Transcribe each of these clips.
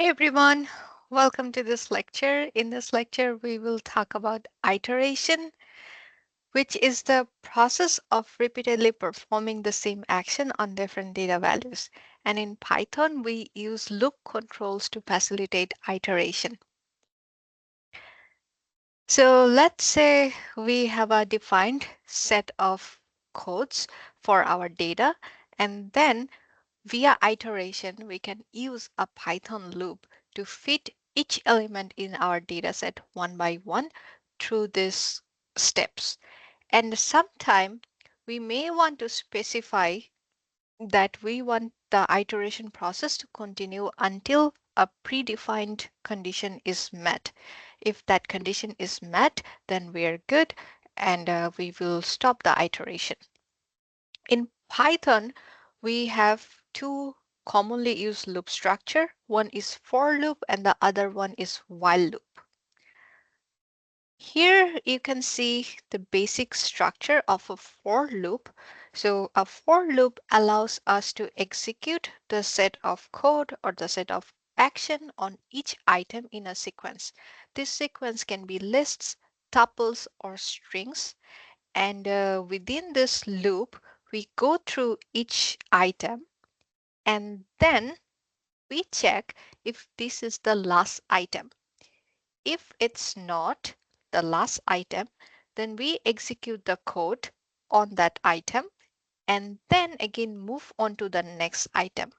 Hey everyone, welcome to this lecture. In this lecture, we will talk about iteration, which is the process of repeatedly performing the same action on different data values. And in Python, we use loop controls to facilitate iteration. So let's say we have a defined set of codes for our data, and then via iteration, we can use a Python loop to fit each element in our dataset one by one through these steps. And sometime we may want to specify that we want the iteration process to continue until a predefined condition is met. If that condition is met, then we are good and we will stop the iteration. In Python, we have two commonly used loop structure. One is for loop and the other one is while loop. Here you can see the basic structure of a for loop. So a for loop allows us to execute the set of code or the set of action on each item in a sequence. This sequence can be lists, tuples, or strings. And within this loop, we go through each item and then we check if this is the last item. If it's not the last item, then we execute the code on that item and then again move on to the next item.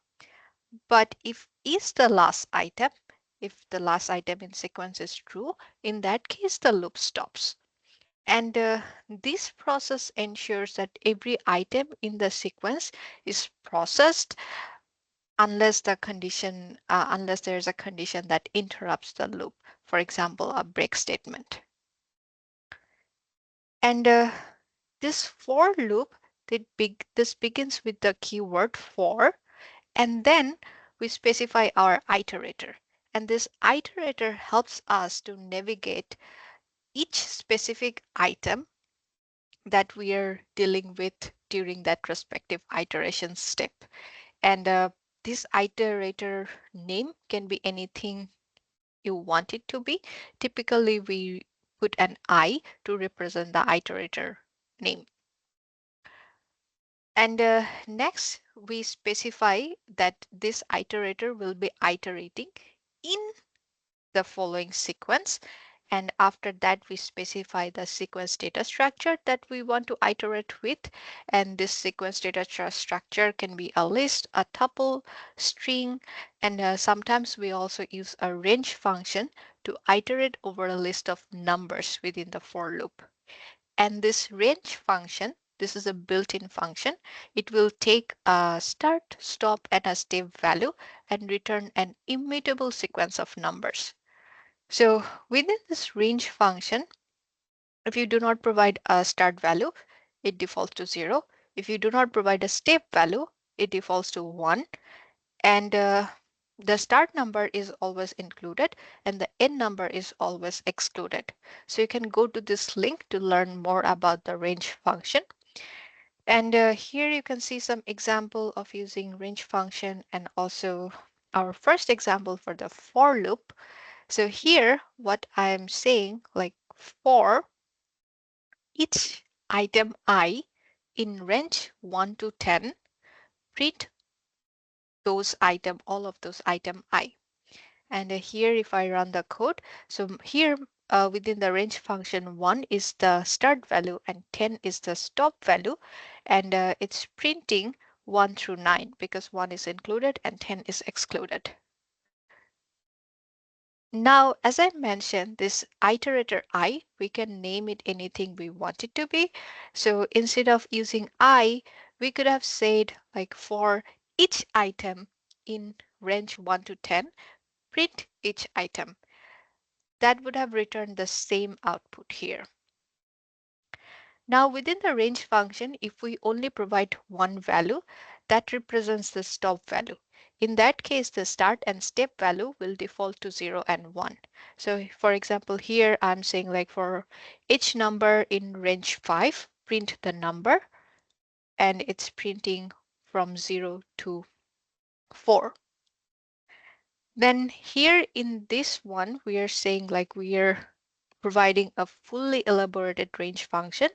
But if is the last item, if the last item in sequence is true, in that case the loop stops. And this process ensures that every item in the sequence is processed unless there's a condition that interrupts the loop. For example, a break statement. And this for loop, this begins with the keyword for, and then we specify our iterator. And this iterator helps us to navigate each specific item that we are dealing with during that respective iteration step. And this iterator name can be anything you want it to be. Typically, we put an I to represent the iterator name. And next, we specify that this iterator will be iterating in the following sequence. And after that, we specify the sequence data structure that we want to iterate with. And this sequence data structure can be a list, a tuple, string, and sometimes we also use a range function to iterate over a list of numbers within the for loop. And this range function, this is a built-in function. It will take a start, stop, and a step value and return an immutable sequence of numbers. So within this range function, if you do not provide a start value, it defaults to 0. If you do not provide a step value, it defaults to 1. And the start number is always included and the end number is always excluded. So you can go to this link to learn more about the range function. And here you can see some example of using range function and also our first example for the for loop. So here, what I'm saying, like for each item I in range 1 to 10, print all of those item I. And here, if I run the code, so here within the range function, 1 is the start value and 10 is the stop value. And it's printing 1 through 9 because 1 is included and 10 is excluded. Now, as I mentioned, this iterator I, we can name it anything we want it to be. So instead of using I, we could have said like for each item in range 1 to 10, print each item. That would have returned the same output here. Now within the range function, if we only provide one value, that represents the stop value. In that case, the start and step value will default to 0 and 1. So for example, here I'm saying like for each number in range 5, print the number, and it's printing from 0 to 4. Then here in this one, we are saying like we are providing a fully elaborated range function.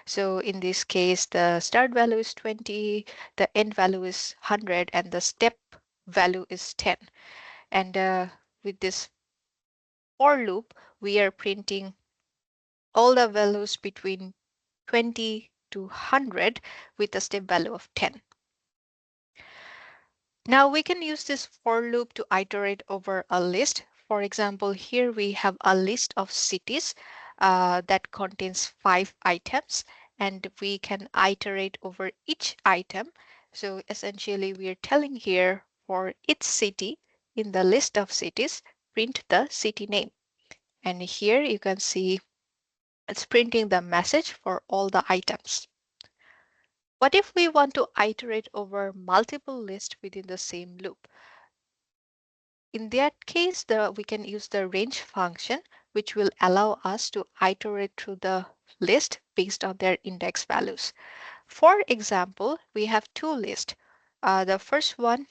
So in this case, the start value is 20, the end value is 100, and the step value is 10. And with this for loop, we are printing all the values between 20 to 100 with a step value of 10. Now we can use this for loop to iterate over a list. For example, here we have a list of cities that contains 5 items, and we can iterate over each item. So essentially we are telling here for each city in the list of cities, print the city name. And here you can see it's printing the message for all the items. What if we want to iterate over multiple lists within the same loop? In that case, we can use the range function, which will allow us to iterate through the list based on their index values. For example, we have two lists. The first one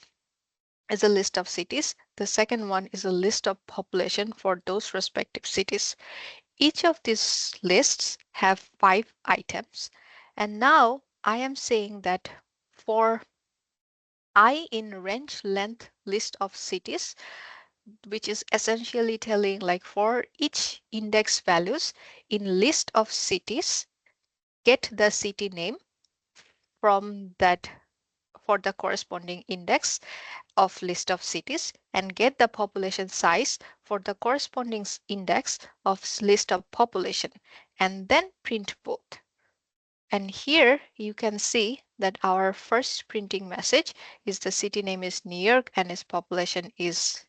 is a list of cities. The second one is a list of population for those respective cities. Each of these lists have 5 items. And now I am saying that for I in range length list of cities, which is essentially telling like for each index values in list of cities, get the city name from that for the corresponding index of list of cities and get the population size for the corresponding index of list of population and then print both. And here you can see that our first printing message is the city name is New York and its population is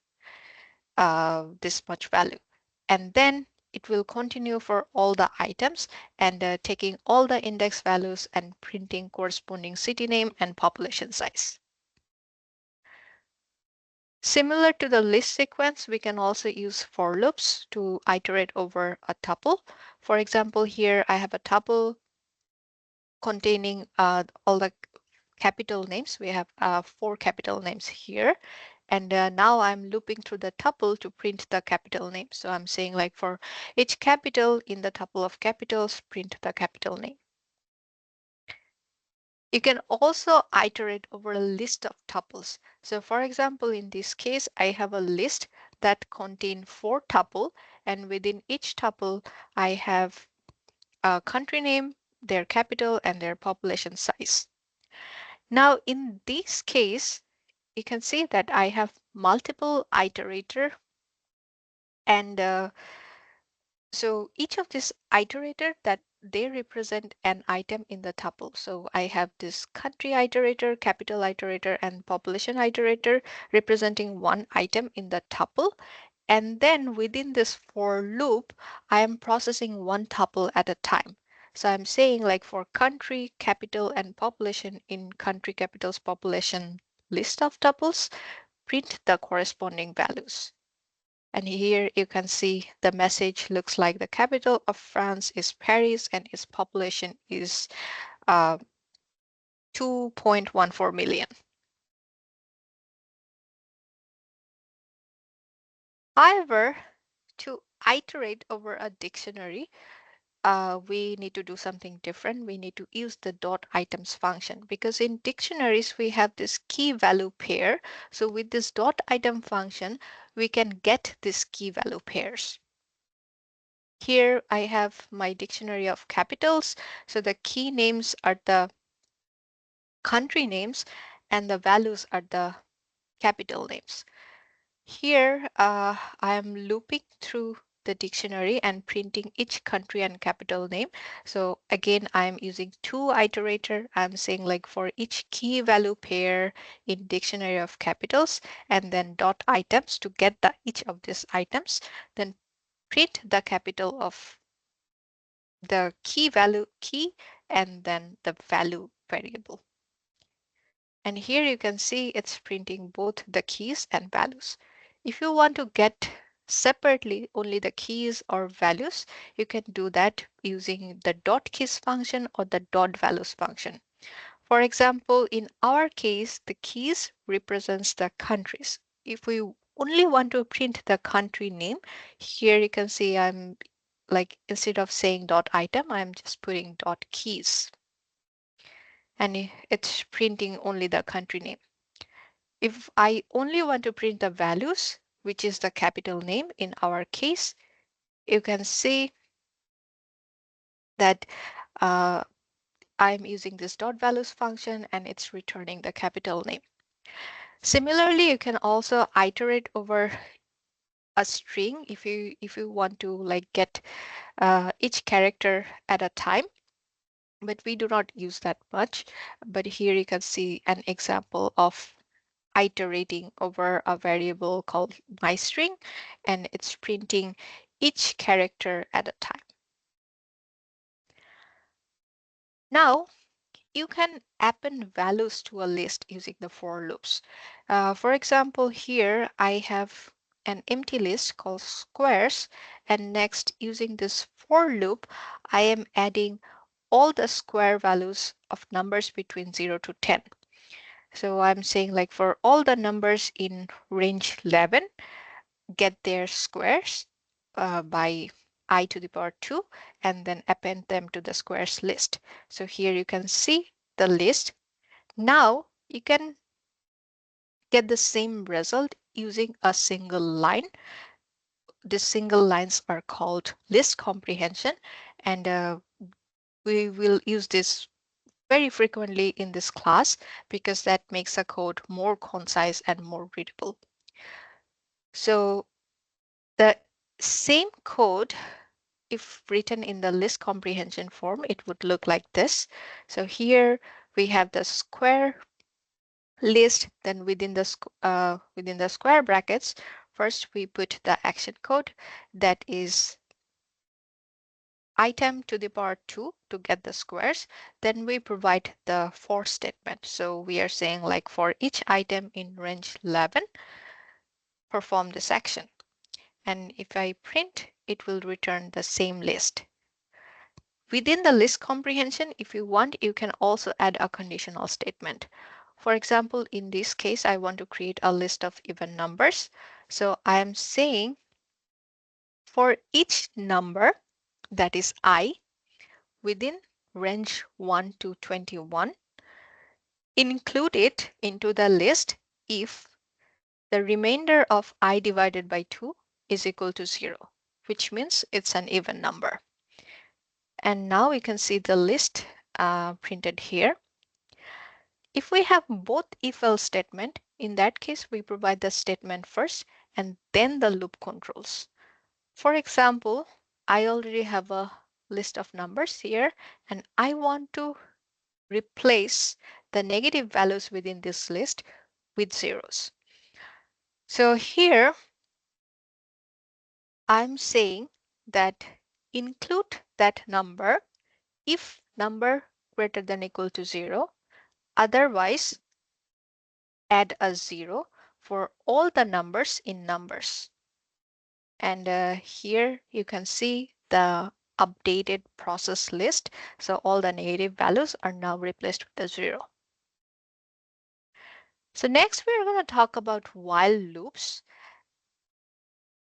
this much value. And then it will continue for all the items and taking all the index values and printing corresponding city name and population size. Similar to the list sequence, we can also use for loops to iterate over a tuple. For example, here I have a tuple containing all the capital names. We have 4 capital names here. And now I'm looping through the tuple to print the capital name. So I'm saying like for each capital in the tuple of capitals, print the capital name. You can also iterate over a list of tuples. So for example, in this case, I have a list that contain 4 tuple, and within each tuple, I have a country name, their capital, and their population size. Now in this case, you can see that I have multiple iterator, and so each of these iterator that they represent an item in the tuple. So I have this country iterator, capital iterator, and population iterator representing one item in the tuple. And then within this for loop, I am processing one tuple at a time. So I'm saying like for country, capital, and population in country, capitals, population list of tuples, print the corresponding values. And here you can see the message looks like the capital of France is Paris and its population is 2.14 million. However, to iterate over a dictionary, we need to do something different. We need to use the dot items function because in dictionaries we have this key value pair. So with this dot item function, we can get this key value pairs. Here I have my dictionary of capitals. So the key names are the country names and the values are the capital names. Here I am looping through the dictionary and printing each country and capital name. So again, I'm using 2 iterator. I'm saying like for each key value pair in dictionary of capitals and then dot items to get the each of these items, then print the capital of the key value key and then the value variable. And here you can see it's printing both the keys and values. If you want to get separately only the keys or values, you can do that using the dot keys function or the dot values function. For example, in our case, the keys represents the countries. If we only want to print the country name, here you can see I'm like, instead of saying dot item, I'm just putting dot keys. And it's printing only the country name. If I only want to print the values, which is the capital name in our case, you can see that I'm using this dot values function and it's returning the capital name. Similarly, you can also iterate over a string if you want to like get each character at a time, but we do not use that much. But here you can see an example of iterating over a variable called myString, and it's printing each character at a time. Now, you can append values to a list using the for loops. For example, here I have an empty list called squares, and next, using this for loop, I am adding all the square values of numbers between 0 to 10. So I'm saying like for all the numbers in range 11, get their squares by I to the power 2 and then append them to the squares list. So here you can see the list. Now you can get the same result using a single line. These single lines are called list comprehension, and we will use this very frequently in this class because that makes a code more concise and more readable. So the same code, if written in the list comprehension form, it would look like this. So here we have the square list, then within the square brackets, first we put the action code that is item to the power 2 to get the squares. Then we provide the for statement. So we are saying like for each item in range 11, perform this action. And if I print, it will return the same list. Within the list comprehension, if you want, you can also add a conditional statement. For example, in this case, I want to create a list of even numbers. So I am saying for each number that is I within range 1 to 21, include it into the list if the remainder of I divided by 2 is equal to 0, which means it's an even number. And now we can see the list printed here. If we have both if-else statement, in that case, we provide the statement first and then the loop controls. For example, I already have a list of numbers here, and I want to replace the negative values within this list with zeros. So here, I'm saying that include that number if number greater than equal to 0, otherwise add a 0 for all the numbers in numbers. And here you can see the updated process list. So all the negative values are now replaced with a 0. So next we're going to talk about while loops.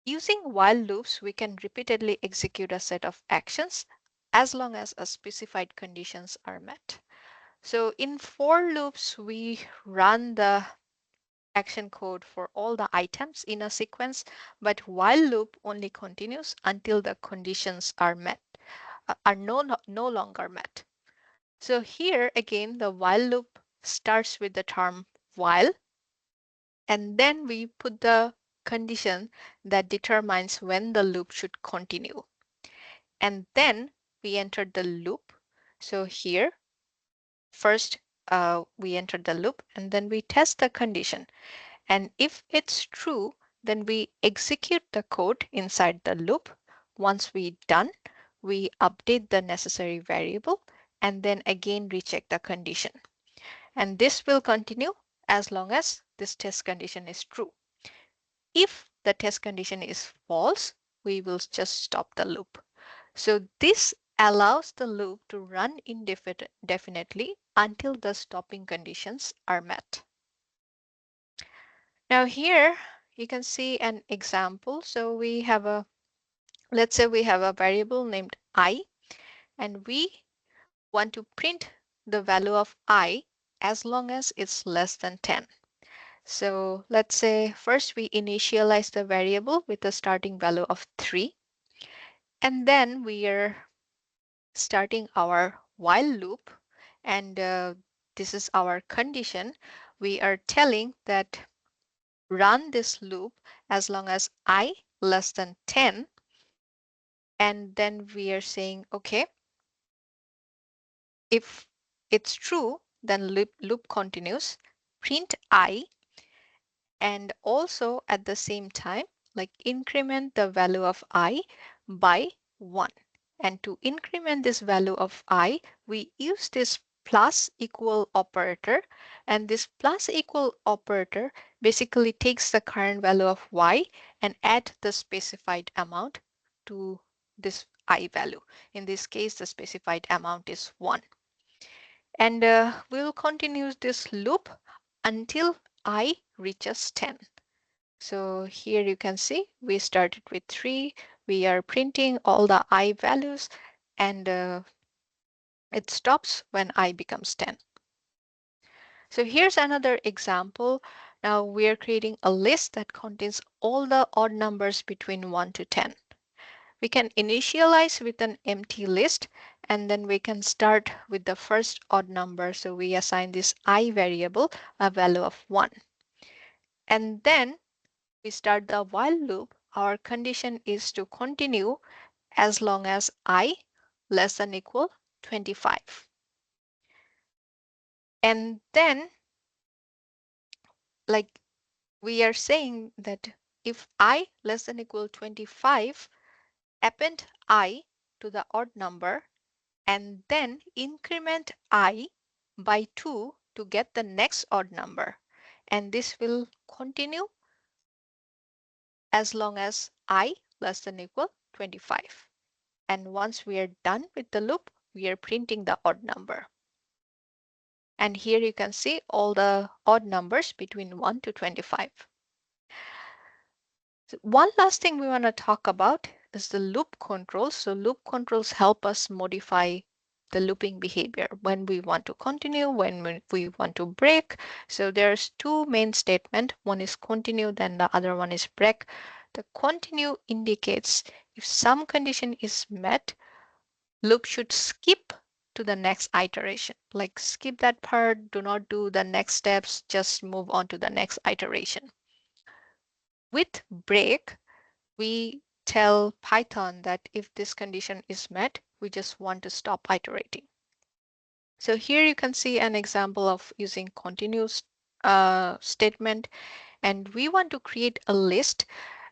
Using while loops, we can repeatedly execute a set of actions as long as a specified conditions are met. So in for loops, we run the action code for all the items in a sequence, but while loop only continues until the conditions are met, are no longer met. So here again, the while loop starts with the term while, and then we put the condition that determines when the loop should continue. And then we enter the loop. So here, first we enter the loop and then we test the condition. And if it's true, then we execute the code inside the loop. Once we're done, we update the necessary variable and then again recheck the condition. And this will continue as long as this test condition is true. If the test condition is false, we will just stop the loop. So this allows the loop to run indefinitely until the stopping conditions are met. Now here you can see an example. So we have let's say we have a variable named I, and we want to print the value of I as long as it's less than 10. So let's say first we initialize the variable with a starting value of 3, and then we are starting our while loop, and this is our condition. We are telling that run this loop as long as I less than 10, and then we are saying, okay, if it's true, then loop continues, print I, and also at the same time, like increment the value of I by 1. And to increment this value of I, we use this plus equal operator, and this plus equal operator basically takes the current value of y and add the specified amount to this I value. In this case, the specified amount is 1. And we will continue this loop until I reaches 10. So here you can see we started with 3. We are printing all the I values, and it stops when I becomes 10. So here's another example. Now we are creating a list that contains all the odd numbers between 1 to 10. We can initialize with an empty list, and then we can start with the first odd number. So we assign this I variable a value of 1. And then we start the while loop. Our condition is to continue as long as I less than equal 25. And then, like, we are saying that if I less than equal 25, append I to the odd number, and then increment I by 2 to get the next odd number. And this will continue as long as I less than equal 25. And once we are done with the loop, we are printing the odd number. And here you can see all the odd numbers between 1 to 25. So one last thing we want to talk about is the loop controls. So loop controls help us modify the looping behavior when we want to continue, when we want to break. So there's two main statements. One is continue, then the other one is break. The continue indicates if some condition is met, loop should skip to the next iteration. Like skip that part, do not do the next steps, just move on to the next iteration. With break, we tell Python that if this condition is met, we just want to stop iterating. So here you can see an example of using continuous statement, and we want to create a list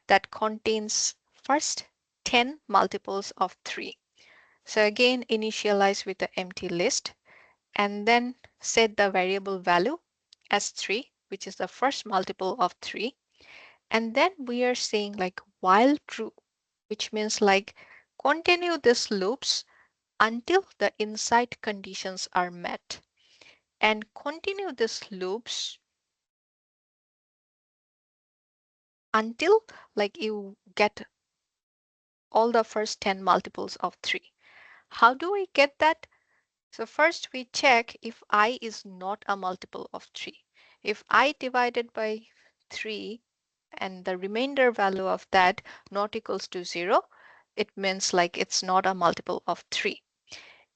that contains first 10 multiples of 3. So again, initialize with the empty list, and then set the variable value as 3, which is the first multiple of 3. And then we are saying like while true, which means like continue this loops until the inside conditions are met, and continue this loops until like you get all the first 10 multiples of 3. How do we get that? So first we check if I is not a multiple of 3. If I divided by 3 and the remainder value of that not equals to 0, it means like it's not a multiple of 3.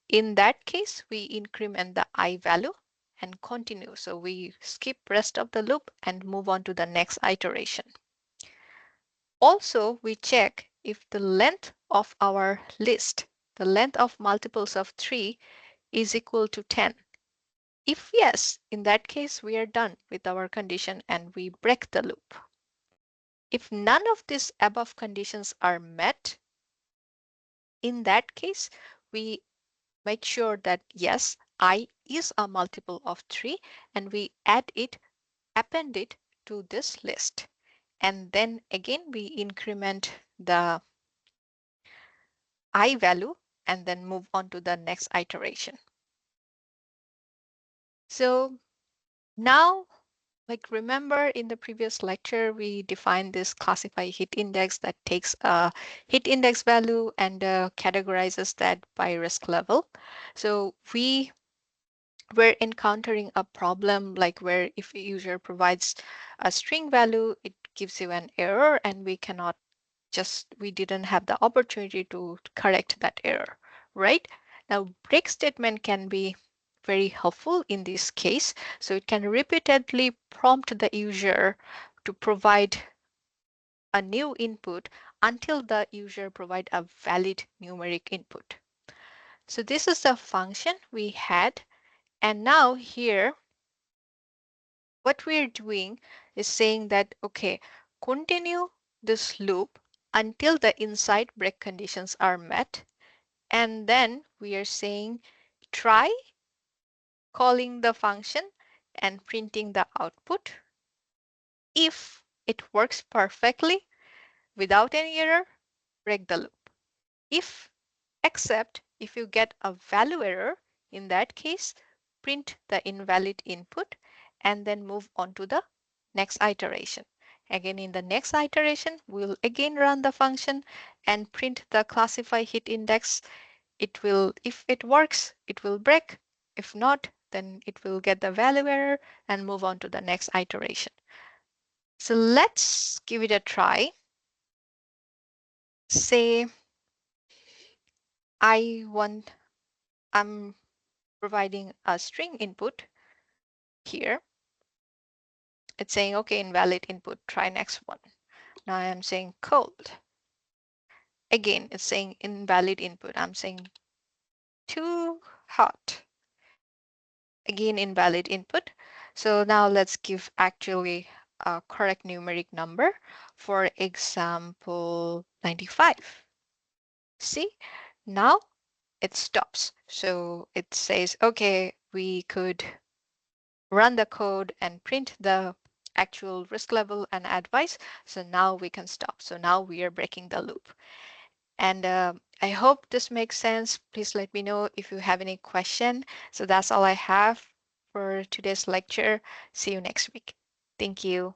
In that case, we increment the I value and continue. So we skip rest of the loop and move on to the next iteration. Also, we check if the length of our list, the length of multiples of 3 is equal to 10. If yes, in that case, we are done with our condition and we break the loop. If none of these above conditions are met, in that case, we make sure that yes, I is a multiple of 3, and we append it to this list. And then again, we increment the I value and then move on to the next iteration. So now Like remember in the previous lecture, we defined this classify hit index that takes a hit index value and categorizes that by risk level. So we're encountering a problem like where if a user provides a string value, it gives you an error and we didn't have the opportunity to correct that error, right? Now, break statement can be very helpful in this case. So it can repeatedly prompt the user to provide a new input until the user provide a valid numeric input. So this is the function we had. And now here, what we're doing is saying that, okay, continue this loop until the inside break conditions are met. And then we are saying try calling the function and printing the output. If it works perfectly without any error, break the loop. Except if you get a value error, in that case, print the invalid input and then move on to the next iteration. Again, in the next iteration, we'll again run the function and print the classify hit index. If it works, it will break. If not, then it will get the value error and move on to the next iteration. So let's give it a try. Say I'm providing a string input here. It's saying, okay, invalid input, try next one. Now I'm saying cold. Again, it's saying invalid input. I'm saying too hot. Again, invalid input. So now let's give actually a correct numeric number. For example, 95. See, now it stops. So it says, okay, we could run the code and print the actual risk level and advice. So now we can stop. So now we are breaking the loop. And I hope this makes sense. Please let me know if you have any question. So that's all I have for today's lecture. See you next week. Thank you.